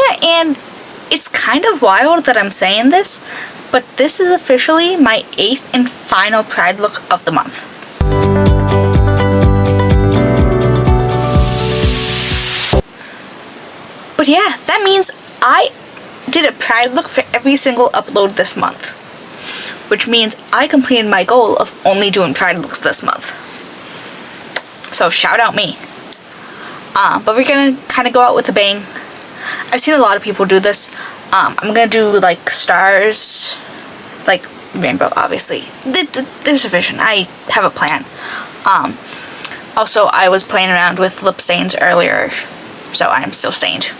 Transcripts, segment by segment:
Yeah, and it's kind of wild that I'm saying this, but this is officially my 8th and final Pride look of the month. But yeah, that means I did a Pride look for every single upload this month, which means I completed my goal of only doing Pride looks this month. So shout out me. But we're gonna kind of go out with a bang. I've seen a lot of people do this. I'm gonna do like stars, like rainbow, obviously. There's a vision. I have a plan. Also, I was playing around with lip stains earlier, so I am still stained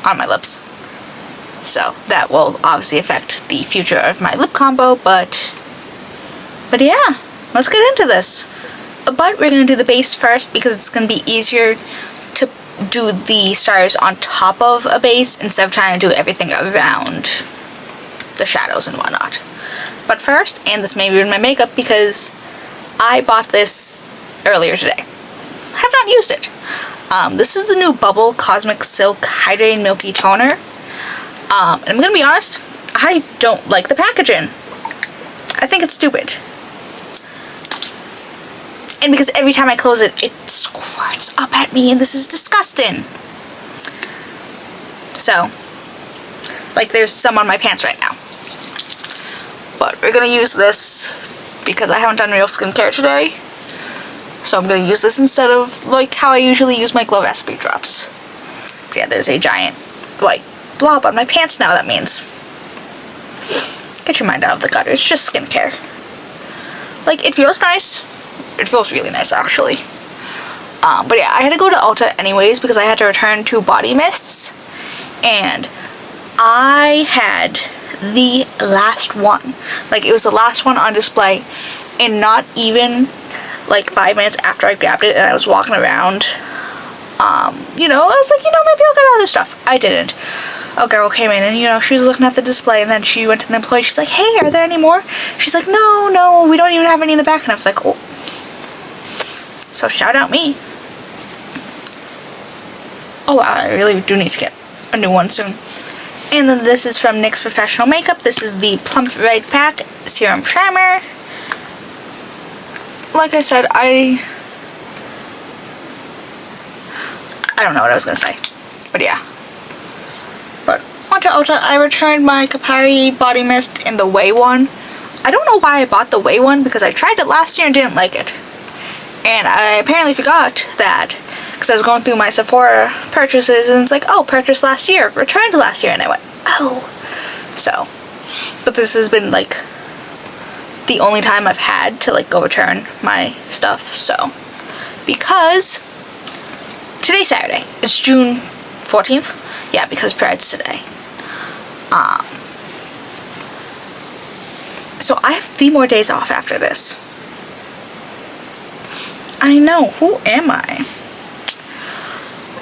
on my lips. So that will obviously affect the future of my lip combo, but yeah, let's get into this. But we're gonna do the base first because it's gonna be easier to do the stars on top of a base instead of trying to do everything around the shadows and whatnot. But first, and this may ruin my makeup because I bought this earlier today. I have not used it. This is the new Bubble Cosmic Silk Hydrating Milky Toner. And I'm gonna be honest, I don't like the packaging. I think it's stupid. And because every time I close it, it squirts up at me, and this is disgusting. So, like, there's some on my pants right now. But we're gonna use this because I haven't done real skincare today. So I'm gonna use this instead of like how I usually use my Glow Recipe drops. But yeah, there's a giant white blob on my pants now, that means. Get your mind out of the gutter, it's just skincare. Like, it feels nice. It feels really nice, actually. But yeah, I had to go to Ulta anyways because I had to return 2 body mists. And I had the last one. Like, it was the last one on display. And not even, like, 5 minutes after I grabbed it and I was walking around, you know, I was like, you know, maybe I'll get other stuff. I didn't. A girl came in and, you know, she was looking at the display, and then she went to the employee. She's like, hey, are there any more? She's like, no, we don't even have any in the back. And I was like, oh. So shout out me. Oh wow, I really do need to get a new one soon. And then this is from NYX Professional Makeup. This is the Plump Right Pack Serum Primer. Like I said, I don't know what I was gonna say. But yeah. But onto Ulta, I returned my Kapari body mist in the Way one. I don't know why I bought the Way one because I tried it last year and didn't like it. And I apparently forgot that because I was going through my Sephora purchases and it's like, oh, purchased last year, returned last year, and I went, oh. So, but this has been like the only time I've had to like go return my stuff, so. Because today's Saturday. It's June 14th. Yeah, because Pride's today. So I have 3 more days off after this. I know, who am I?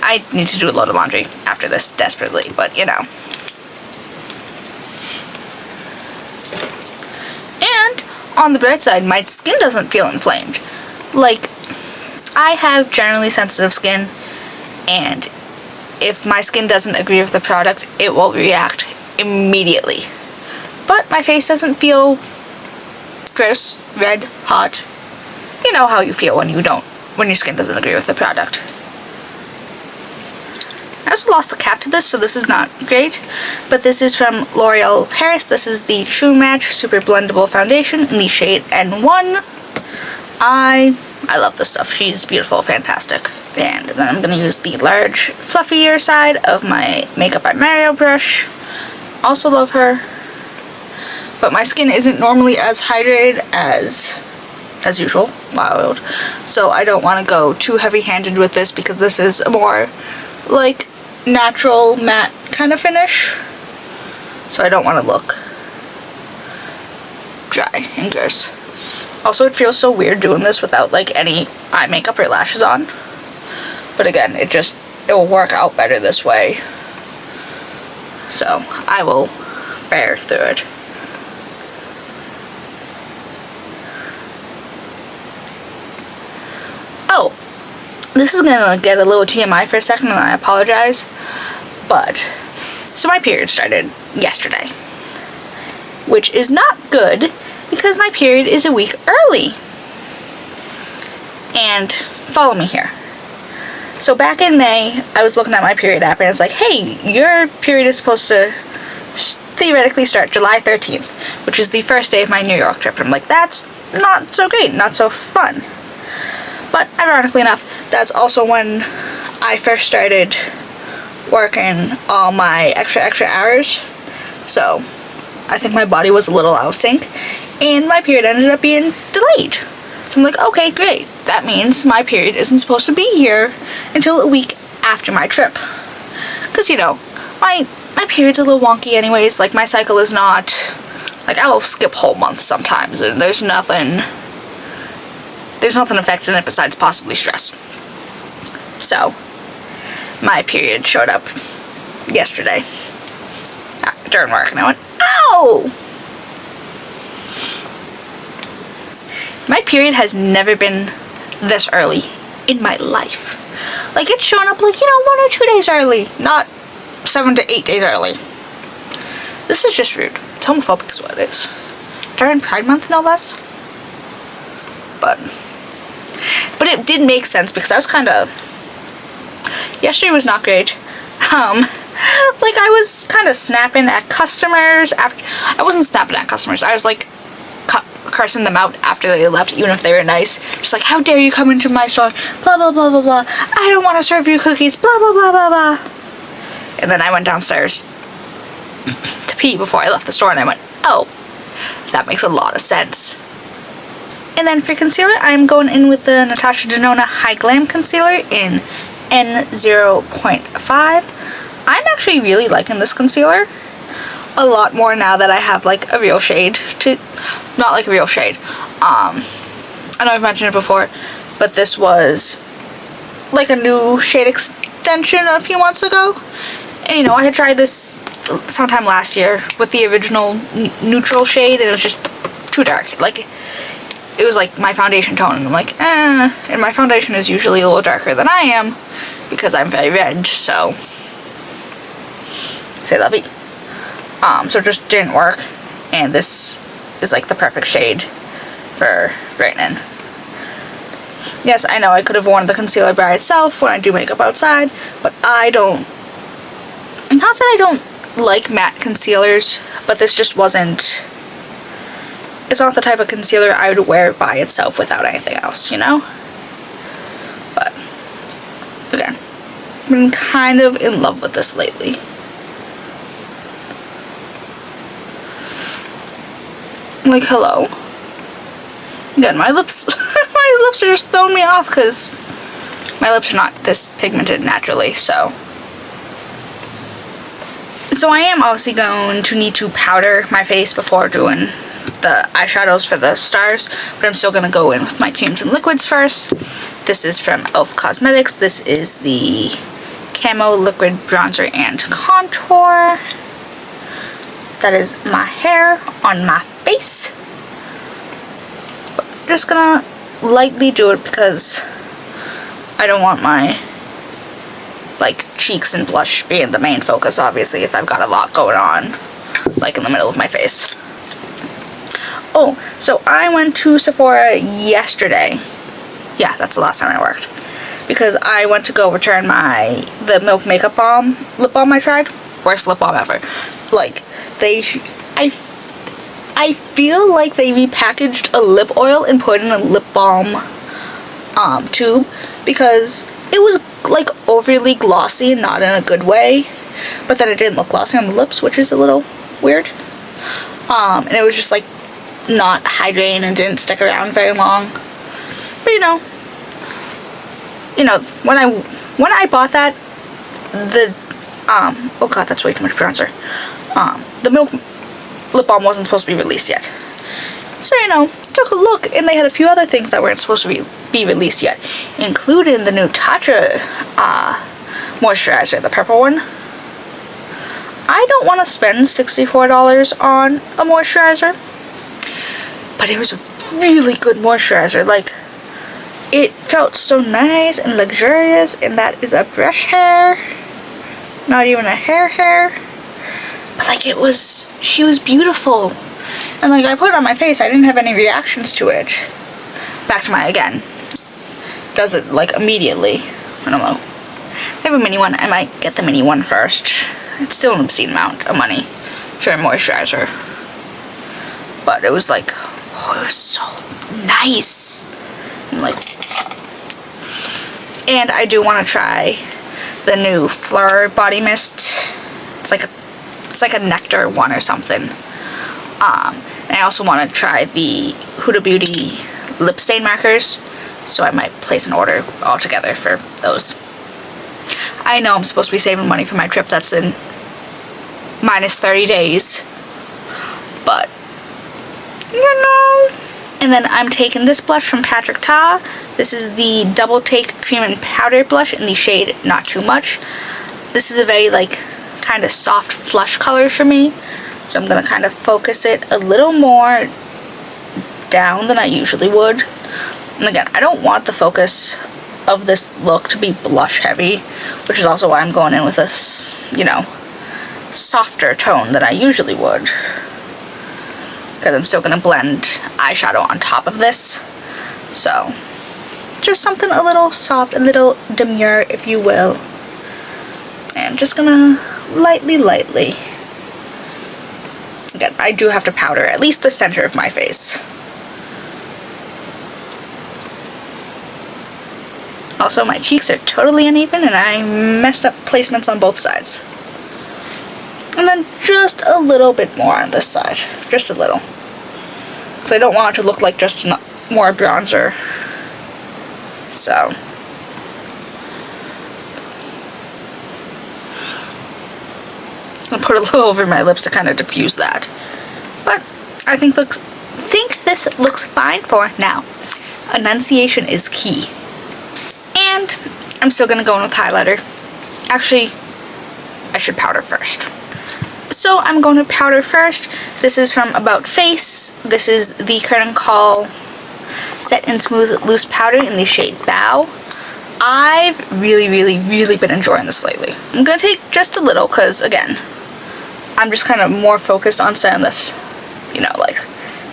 I need to do a load of laundry after this desperately, but you know. And on the bright side, my skin doesn't feel inflamed. Like, I have generally sensitive skin, and if my skin doesn't agree with the product, it will react immediately. But my face doesn't feel gross, red, hot. You know how you feel when when your skin doesn't agree with the product. I also lost the cap to this, so this is not great. But this is from L'Oreal Paris. This is the True Match Super Blendable Foundation in the shade N1. I love this stuff. She's beautiful, fantastic. And then I'm going to use the large, fluffier side of my Makeup by Mario brush. Also love her. But my skin isn't normally as hydrated as usual, wild. So I don't want to go too heavy-handed with this because this is a more like natural matte kind of finish. So I don't want to look dry and gross. Also, it feels so weird doing this without like any eye makeup or lashes on. But again, it will work out better this way. So I will bear through it. Oh, this is gonna get a little TMI for a second, and I apologize, but So my period started yesterday, which is not good because my period is a week early. And follow me here. So back in May, I was looking at my period app and it's like, hey, your period is supposed to theoretically start July 13th, which is the first day of my New York trip. And I'm like, that's not so great, not so fun. But ironically enough, that's also when I first started working all my extra hours. So I think my body was a little out of sync and my period ended up being delayed. So I'm like, okay, great. That means my period isn't supposed to be here until a week after my trip. Because, you know, my period's a little wonky anyways. Like, my cycle is not... Like, I'll skip whole months sometimes. And there's nothing affecting it besides possibly stress. So, my period showed up yesterday during work. And I went, ow! My period has never been this early in my life. Like, it's shown up like, you know, 1 or 2 days early, not 7 to 8 days early. This is just rude. It's homophobic is what it is. During Pride Month, no less. But it did make sense because I was kind of... Yesterday was not great. Like, I was kind of snapping at customers after... I wasn't snapping at customers. I was, like, cursing them out after they left, even if they were nice. Just like, how dare you come into my store, blah blah blah blah blah, I don't want to serve you cookies, blah blah blah blah blah. And then I went downstairs to pee before I left the store and I went, oh, that makes a lot of sense. And then for concealer, I'm going in with the Natasha Denona Hy-Glam concealer in N0.5. I'm actually really liking this concealer a lot more now that I have like a real shade to... Not like a real shade. I know I've mentioned it before, but this was like a new shade extension a few months ago. And you know, I had tried this sometime last year with the original neutral shade and it was just too dark. Like, it was like my foundation tone and I'm like, eh. And my foundation is usually a little darker than I am because I'm very red, so... C'est la vie. So it just didn't work, and this is like the perfect shade for brightening. Yes, I know I could have worn the concealer by itself when I do makeup outside, but I don't... Not that I don't like matte concealers, but this just wasn't... It's not the type of concealer I would wear by itself without anything else, you know? But, again, I've been kind of in love with this lately. Like, hello. Again, my lips, my lips are just throwing me off because my lips are not this pigmented naturally, so. So I am obviously going to need to powder my face before doing the eyeshadows for the stars, but I'm still going to go in with my creams and liquids first. This is from e.l.f. Cosmetics. This is the Camo Liquid Bronzer and Contour. That is my hair on my face. But I'm just gonna lightly do it because I don't want my like cheeks and blush being the main focus, obviously, if I've got a lot going on like in the middle of my face. Oh, so I went to Sephora yesterday. Yeah, that's the last time I worked. Because I went to go return the Milk Makeup Balm, lip balm I tried. Worst lip balm ever. Like, I feel like they repackaged a lip oil and put in a lip balm tube because it was like overly glossy and not in a good way, but then it didn't look glossy on the lips, which is a little weird. And it was just like not hydrating and didn't stick around very long. But you know, when I bought that, oh god, that's way too much bronzer. The Milk lip balm wasn't supposed to be released yet. So, took a look, and they had a few other things that weren't supposed to be released yet, including the new Natasha moisturizer, the purple one. I don't want to spend $64 on a moisturizer, but it was a really good moisturizer. Like, it felt so nice and luxurious, and that is a brush hair, not even a hair. But like she was beautiful. And like I put it on my face, I didn't have any reactions to it. Back to my, again, does it like immediately. I don't know. If I have a mini one, I might get the mini one first. It's still an obscene amount of money for a moisturizer. But it was like, oh, it was so nice. And like, and I do want to try the new Fleur body mist. It's like a nectar one or something. And I also want to try the Huda Beauty lip stain markers, so I might place an order altogether for those. I know I'm supposed to be saving money for my trip that's in minus 30 days, but you know. And then I'm taking this blush from Patrick Ta. This is the Double Take Cream and Powder blush in the shade Not Too Much. This is a very like kind of soft flush color for me, so I'm going to kind of focus it a little more down than I usually would. And again, I don't want the focus of this look to be blush heavy, which is also why I'm going in with this, you know, softer tone than I usually would, because I'm still going to blend eyeshadow on top of this. So just something a little soft, a little demure, if you will. And I'm just gonna lightly again, I do have to powder at least the center of my face. Also, my cheeks are totally uneven and I messed up placements on both sides. And then just a little bit more on this side. Just a little. Because I don't want it to look like just more bronzer. So. I'll put a little over my lips to kind of diffuse that. But I think this looks fine for now. Enunciation is key. And I'm still going to go in with highlighter. Actually, I should powder first. So I'm going to powder first. This is from About Face. This is the Curtain Call Set and Smooth Loose Powder in the shade Bow. I've really been enjoying this lately. I'm going to take just a little because, again, I'm just kind of more focused on setting this, you know, like,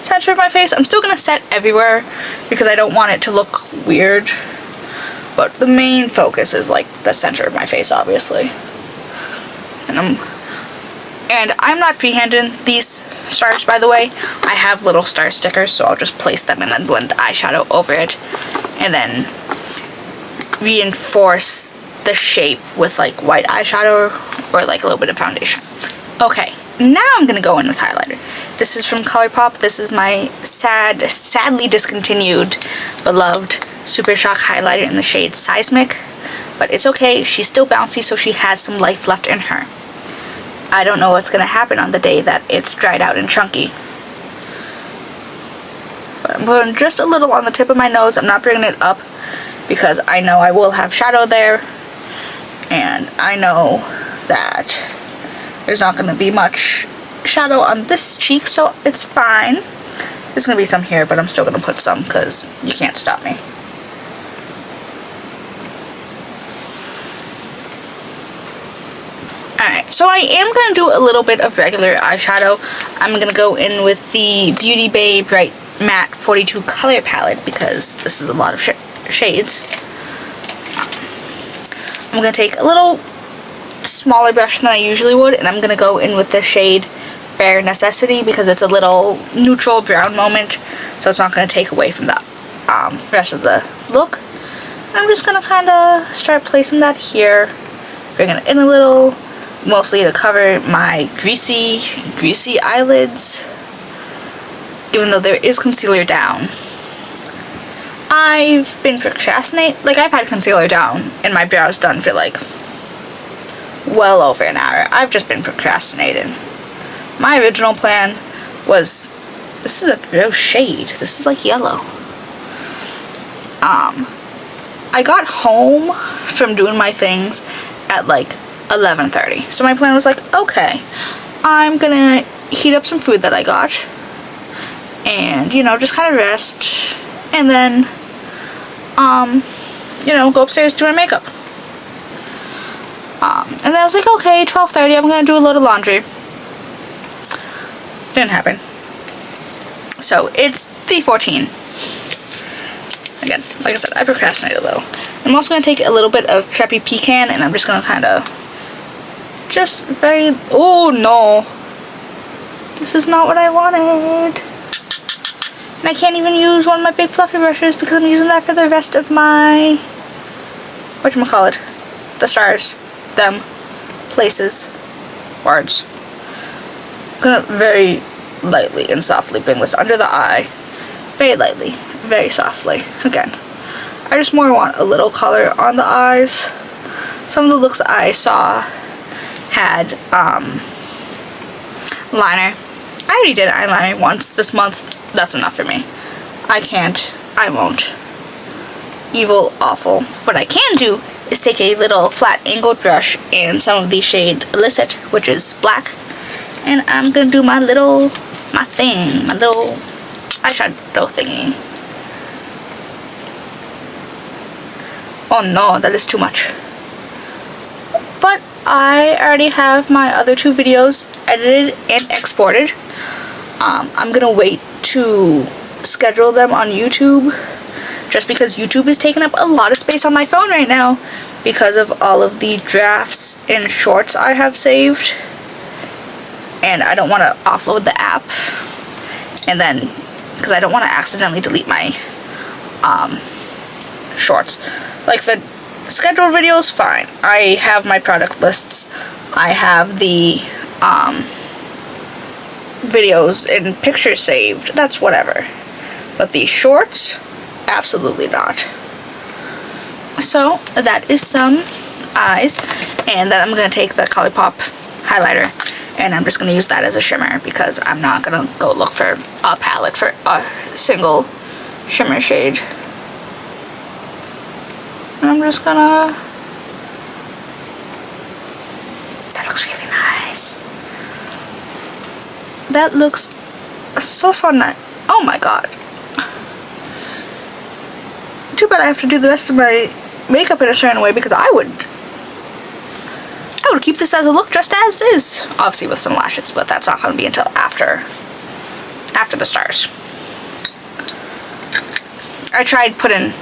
center of my face. I'm still going to set everywhere because I don't want it to look weird. But the main focus is, like, the center of my face, obviously. And I'm not freehanding these stars, by the way. I have little star stickers, so I'll just place them and then blend eyeshadow over it. And then reinforce the shape with, like, white eyeshadow or, like, a little bit of foundation. Okay, now I'm going to go in with highlighter. This is from Colourpop. This is my sadly discontinued, beloved Super Shock highlighter in the shade Seismic. But it's okay, she's still bouncy, so she has some life left in her. I don't know what's going to happen on the day that it's dried out and chunky. But I'm putting just a little on the tip of my nose. I'm not bringing it up because I know I will have shadow there. And I know that there's not going to be much shadow on this cheek, so it's fine. There's going to be some here, but I'm still going to put some because you can't stop me. Alright, so I am going to do a little bit of regular eyeshadow. I'm going to go in with the Beauty Bay Bright Matte 42 color palette because this is a lot of shades. I'm going to take a little smaller brush than I usually would, and I'm going to go in with the shade Bare Necessity because it's a little neutral brown moment, so it's not going to take away from the rest of the look. I'm just going to kind of start placing that here, bringing it in a little, mostly to cover my greasy eyelids, even though there is concealer down. I've been procrastinating, like I've had concealer down and my brows done for like well over an hour. I've just been procrastinating. My original plan was, this is a gross shade. This is like yellow. I got home from doing my things at like 11:30. So my plan was like, okay, I'm gonna heat up some food that I got and, you know, just kind of rest and then, you know, go upstairs do my makeup. And then I was like, okay, 12:30, I'm gonna do a load of laundry. Didn't happen. So it's 3:14. Again, like I said, I procrastinate a little. I'm also going to take a little bit of Preppy Pecan, and I'm just going to kind of just very... Oh, no. This is not what I wanted. And I can't even use one of my big fluffy brushes because I'm using that for the rest of my... whatchamacallit? The stars. Them. Places. Words. I'm going to very lightly and softly bring this under the eye. Very lightly. Very softly. Again. I just more want a little color on the eyes. Some of the looks I saw had liner. I already did eyeliner once this month. That's enough for me. I can't. I won't. Evil, awful. What I can do is take a little flat angled brush and some of the shade Illicit, which is black, and I'm gonna do my little eyeshadow thingy. Oh no, that is too much. But I already have my other 2 videos edited and exported. I'm gonna wait to schedule them on YouTube, just because YouTube is taking up a lot of space on my phone right now because of all of the drafts and shorts I have saved, and I don't want to offload the app, and then because I don't want to accidentally delete my shorts. Like the scheduled videos, fine. I have my product lists. I have the videos and pictures saved. That's whatever. But the shorts, absolutely not. So that is some eyes, and then I'm going to take the Colourpop highlighter, and I'm just going to use that as a shimmer because I'm not going to go look for a palette for a single shimmer shade. And I'm just gonna... That looks really nice. That looks so nice. Oh my god. Too bad I have to do the rest of my makeup in a certain way because I would keep this as a look just as is. Obviously with some lashes, but that's not going to be until after the stars. I tried putting...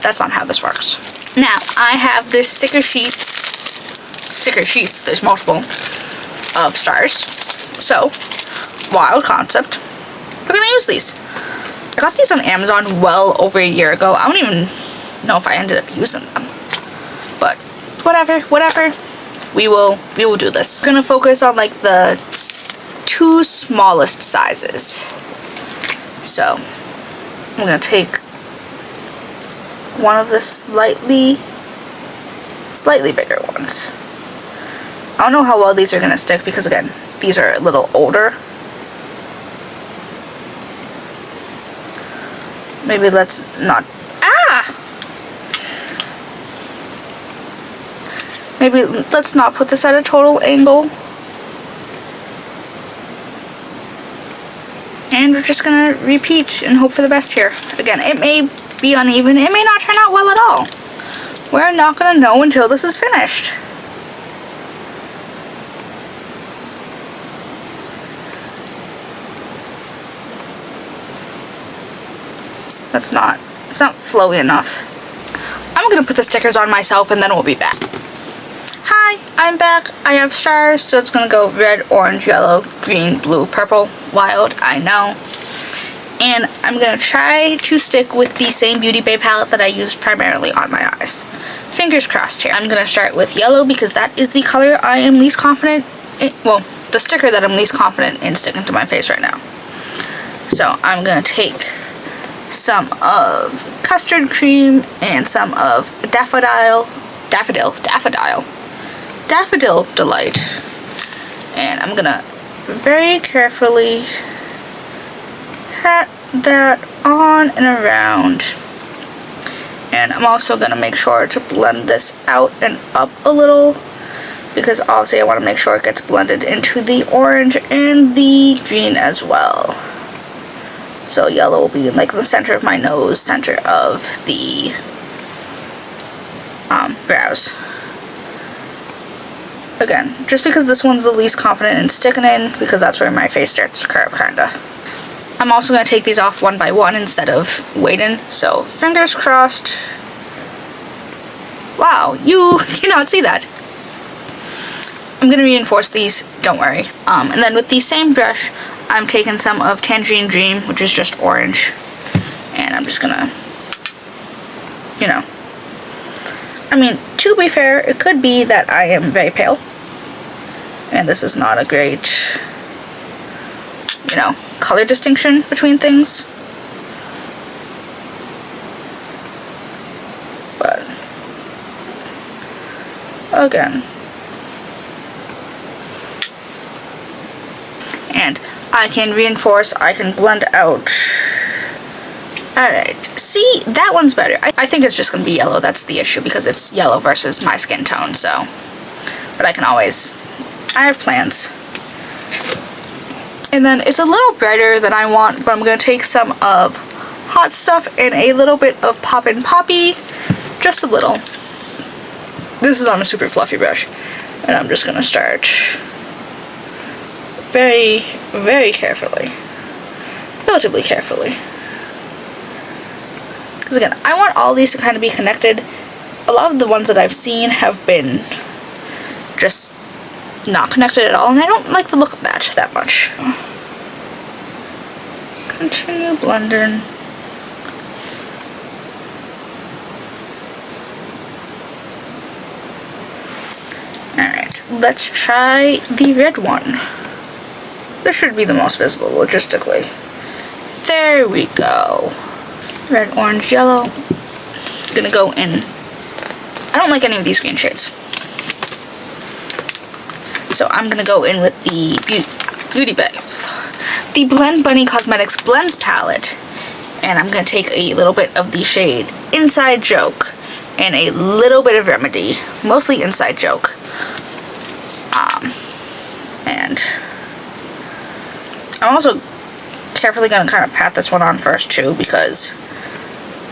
That's not how this works. Now, I have this sticker sheets, there's multiple, of stars. So, wild concept. We're gonna use these. I got these on Amazon well over a year ago. I don't even know if I ended up using them. But, whatever. We will do this. We're gonna focus on like the 2 smallest sizes. So, I'm gonna take one of the slightly bigger ones. I don't know how well these are gonna stick because again, these are a little older. Maybe let's not... Maybe let's not put this at a total angle. And we're just gonna repeat and hope for the best here. Again, it may be uneven. It may not turn out well at all. We're not gonna know until this is finished. It's not flowy enough. I'm gonna put the stickers on myself and then we'll be back. Hi, I'm back. I have stars, so it's gonna go red, orange, yellow, green, blue, purple. Wild, I know. And I'm gonna try to stick with the same Beauty Bay palette that I used primarily on my eyes. Fingers crossed here. I'm gonna start with yellow because that is the color I am least confident in, well, the sticker that I'm least confident in sticking to my face right now. So I'm gonna take some of custard cream and some of daffodil delight, and I'm gonna very carefully pat that on and around, and I'm also gonna make sure to blend this out and up a little because obviously I want to make sure it gets blended into the orange and the green as well. So yellow will be in like the center of my nose, center of the brows. Again, again, just because this one's the least confident in sticking in, because that's where my face starts to curve, kinda. I'm also going to take these off one by one instead of waiting, so fingers crossed. Wow, you cannot see that. I'm going to reinforce these, don't worry. And then with the same brush, I'm taking some of Tangerine Dream, which is just orange, and I'm just going to, you know. I mean, to be fair, it could be that I am very pale, and this is not a great, you know, color distinction between things. But again, and I can reinforce, I can blend out. Alright, see, that one's better. I think it's just gonna be yellow, that's the issue, because it's yellow versus my skin tone, so. But I can always, I have plans. And then it's a little brighter than I want, but I'm going to take some of Hot Stuff and a little bit of Poppin' Poppy. Just a little. This is on a super fluffy brush. And I'm just going to start very, very carefully. Relatively carefully. Because again, I want all these to kind of be connected. A lot of the ones that I've seen have been just not connected at all, and I don't like the look of that much. Continue blending. Alright, let's try the red one. This should be the most visible logistically. There we go. Red, orange, yellow. I'm gonna go in. I don't like any of these green shades. So I'm going to go in with the Beauty Bay, the Blend Bunny Cosmetics Blends palette, and I'm going to take a little bit of the shade Inside Joke and a little bit of Remedy, mostly Inside Joke. And I'm also carefully going to kind of pat this one on first too, because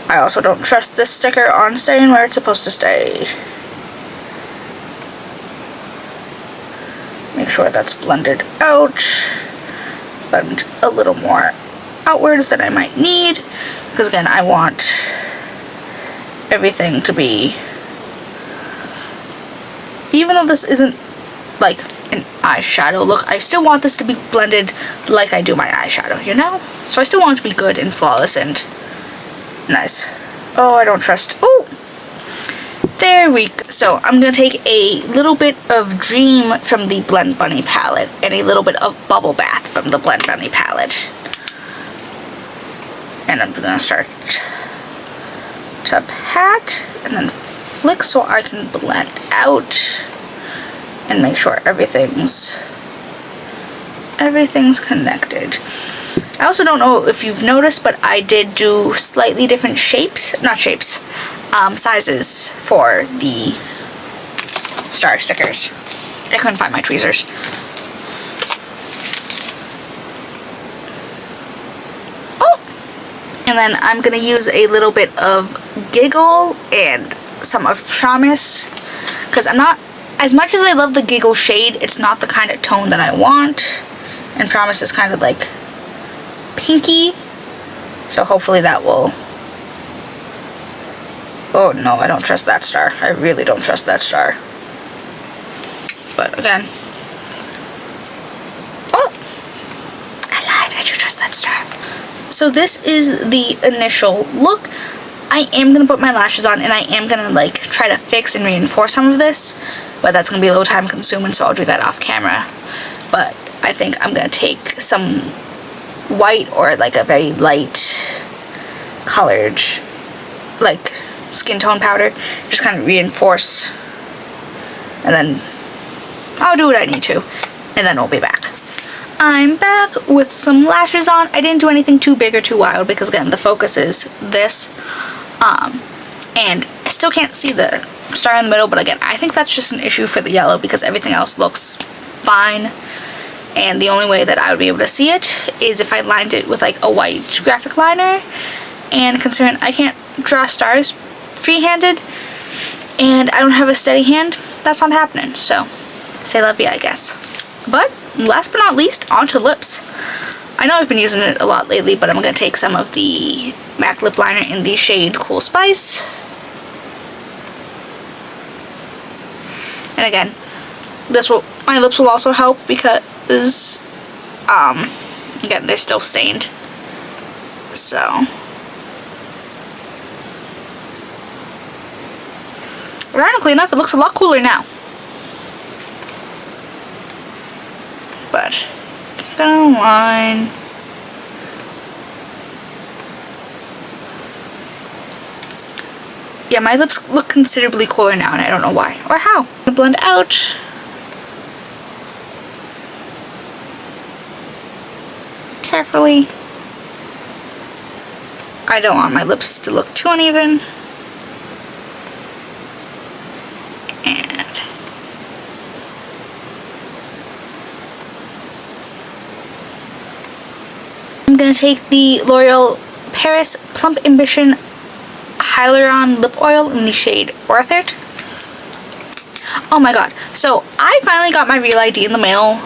I also don't trust this sticker on staying where it's supposed to stay. Make sure that's blended out. Blend a little more outwards than I might need. Because again, I want everything to be... Even though this isn't like an eyeshadow look, I still want this to be blended like I do my eyeshadow, you know? So I still want it to be good and flawless and nice. Oh, I don't trust... Oh! There we go. So I'm going to take a little bit of Dream from the Blend Bunny palette and a little bit of Bubble Bath from the Blend Bunny palette. And I'm going to start to pat and then flick so I can blend out and make sure everything's connected. I also don't know if you've noticed, but I did do slightly different sizes for the star stickers. I couldn't find my tweezers. Oh! And then I'm going to use a little bit of Giggle and some of Promise, because I'm not, as much as I love the Giggle shade, it's not the kind of tone that I want, and Promise is kind of like pinky, so hopefully that will... Oh no, I don't trust that star. I really don't trust that star. But again... Oh! I lied, I do trust that star. So this is the initial look. I am going to put my lashes on, and I am going to like try to fix and reinforce some of this, but that's going to be a little time consuming, so I'll do that off camera. But I think I'm going to take some white or like a very light colored like skin tone powder, just kind of reinforce, and then I'll do what I need to, and then we'll be back. I'm back with some lashes on. I didn't do anything too big or too wild because again the focus is this, and I still can't see the star in the middle, but again I think that's just an issue for the yellow because everything else looks fine, and the only way that I would be able to see it is if I lined it with like a white graphic liner, and considering I can't draw stars free-handed and I don't have a steady hand, that's not happening. So say la vie, I guess. But last but not least, onto lips. I know I've been using it a lot lately, but I'm going to take some of the MAC lip liner in the shade Cool Spice. And again, my lips will also help because, again, they're still stained. So, ironically enough, it looks a lot cooler now. But, down the line. Yeah, my lips look considerably cooler now, and I don't know why or how. I'm gonna blend out. Carefully. I don't want my lips to look too uneven. And I'm gonna take the L'Oreal Paris Plump Ambition Hyaluron Lip Oil in the shade Worth It. Oh my god. So I finally got my real ID in the mail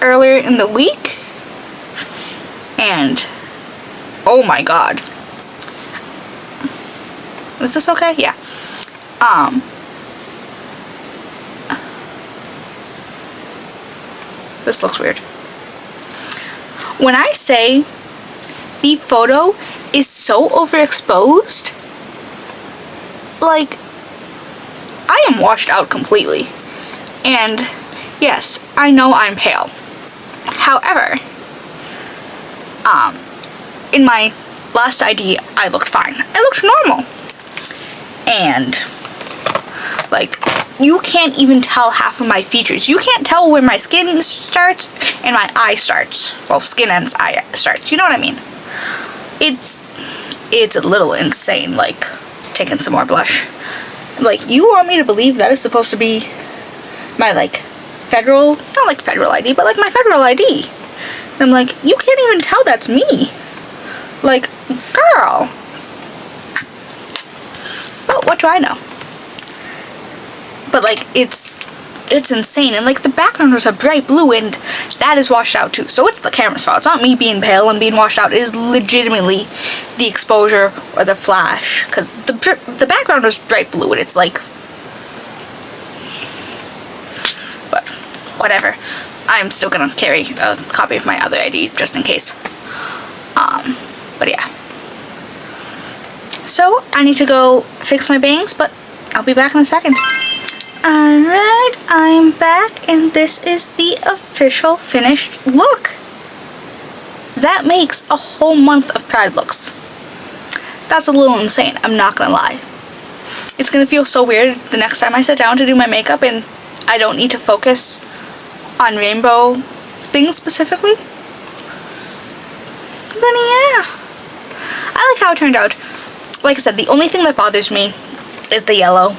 earlier in the week. And oh my god. Is this okay? Yeah. This looks weird. When I say the photo is so overexposed, like, I am washed out completely. And yes, I know I'm pale. However, in my last ID, I looked fine. I looked normal. And, like, you can't even tell half of my features. You can't tell where my skin starts and my eye starts. Well, skin and eye starts. You know what I mean? It's a little insane, like, taking some more blush. Like, you want me to believe that is supposed to be my, like, federal, not like federal ID, but like my federal ID. And I'm like, you can't even tell that's me. Like, girl. But what do I know? But like, it's insane. And like, the background was a bright blue, and that is washed out too. So it's the camera's fault. It's not me being pale and being washed out. It is legitimately the exposure or the flash. Because the background was bright blue, and it's like, but whatever. I'm still gonna carry a copy of my other ID just in case. But yeah. So I need to go fix my bangs, but I'll be back in a second. Alright, I'm back, and this is the official finished look. That makes a whole month of Pride looks. That's a little insane, I'm not gonna lie. It's gonna feel so weird the next time I sit down to do my makeup and I don't need to focus on rainbow things specifically. But yeah, I like how it turned out. Like I said, the only thing that bothers me is the yellow,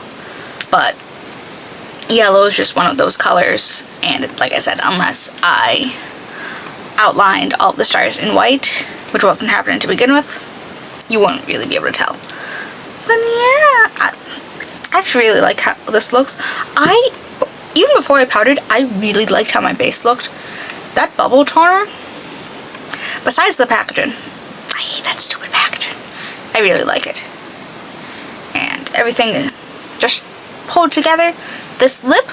but yellow is just one of those colors, and like I said, unless I outlined all the stars in white, which wasn't happening to begin with, you won't really be able to tell. But yeah, I actually really like how this looks. Even before I powdered, I really liked how my base looked. That bubble toner, besides the packaging, I hate that stupid packaging. I really like it. And everything just pulled together. This lip,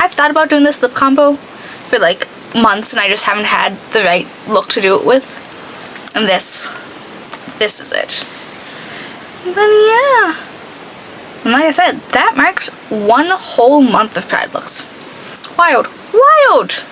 I've thought about doing this lip combo for like months, and I just haven't had the right look to do it with. And this is it. But yeah. And like I said, that marks one whole month of Pride looks. Wild. Wild!